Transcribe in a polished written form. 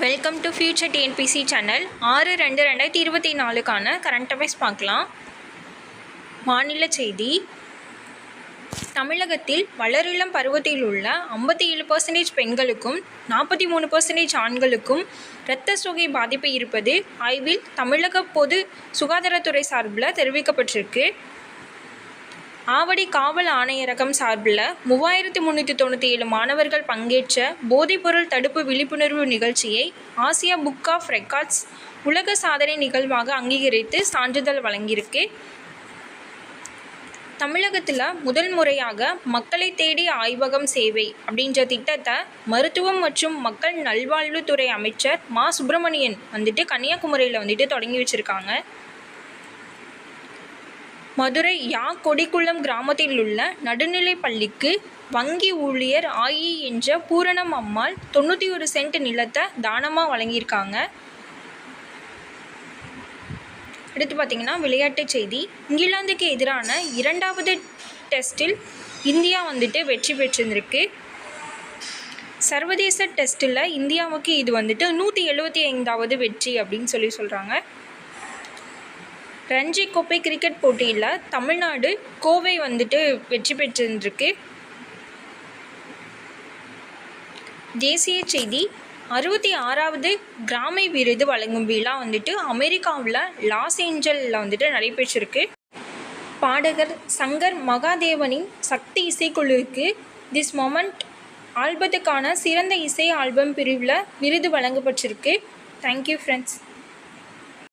Welcome to Future TNPSC channel 6/2/2024 current affairs பார்க்கலாம். மாநில செய்தி. தமிழகத்தில் வளரிளம் பருவத்தில் உள்ள 57% பெண்களுக்கும் 43% ஆண்களுக்கும் இரத்த சோகை பாதிப்பு இருப்பது ஆய்வில் தமிழக பொது சுகாதாரத்துறை சார்பில் தெரிவிக்கப்பட்டிருக்கு. ஆவடி காவல் ஆணையரகம் சார்பில் 3397 மாணவர்கள் பங்கேற்ற போதைப்பொருள் தடுப்பு விழிப்புணர்வு நிகழ்ச்சியை ஆசியா புக் ஆஃப் ரெக்கார்ட்ஸ் உலக சாதனை நிகழ்வாக அங்கீகரித்து சான்றிதழ் வழங்கியிருக்கு. தமிழகத்தில் முதல் முறையாக மக்களை தேடி ஆய்வகம் சேவை அப்படின்ற திட்டத்தை மருத்துவம் மற்றும் மக்கள் நல்வாழ்வுத்துறை அமைச்சர் மா. சுப்பிரமணியன் கன்னியாகுமரியில் தொடங்கி வச்சுருக்காங்க. மதுரை யா. கொடிக்குளம் கிராமத்தில் உள்ள நடுநிலைப் பள்ளிக்கு வங்கி ஊழியர் ஆயி என்ற பூரணம் அம்மாள் 91 சென்ட் நிலத்தை தானமாக வழங்கியிருக்காங்க. அடுத்து பார்த்திங்கன்னா விளையாட்டுச் செய்தி. இங்கிலாந்துக்கு எதிரான 2வது டெஸ்ட்டில் இந்தியா வெற்றி பெற்றிருக்கு. சர்வதேச டெஸ்ட்டில் இந்தியாவுக்கு இது 175வது வெற்றி அப்படின்னு சொல்கிறாங்க. ரஞ்சி கோப்பை கிரிக்கெட் போட்டியில் தமிழ்நாடு கோவை வெற்றி பெற்றிருக்கு. தேசிய செய்தி. 66வது கிராமி விருது வழங்கும் விழா அமெரிக்காவில் லாஸ் ஏஞ்சலில் நடைபெற்றிருக்கு. பாடகர் சங்கர் மகாதேவனின் சக்தி இசைக்குழுவுக்கு திஸ் மொமெண்ட் ஆல்பத்துக்கான சிறந்த இசை ஆல்பம் பிரிவில் விருது வழங்கப்பட்டிருக்கு. Thank you friends.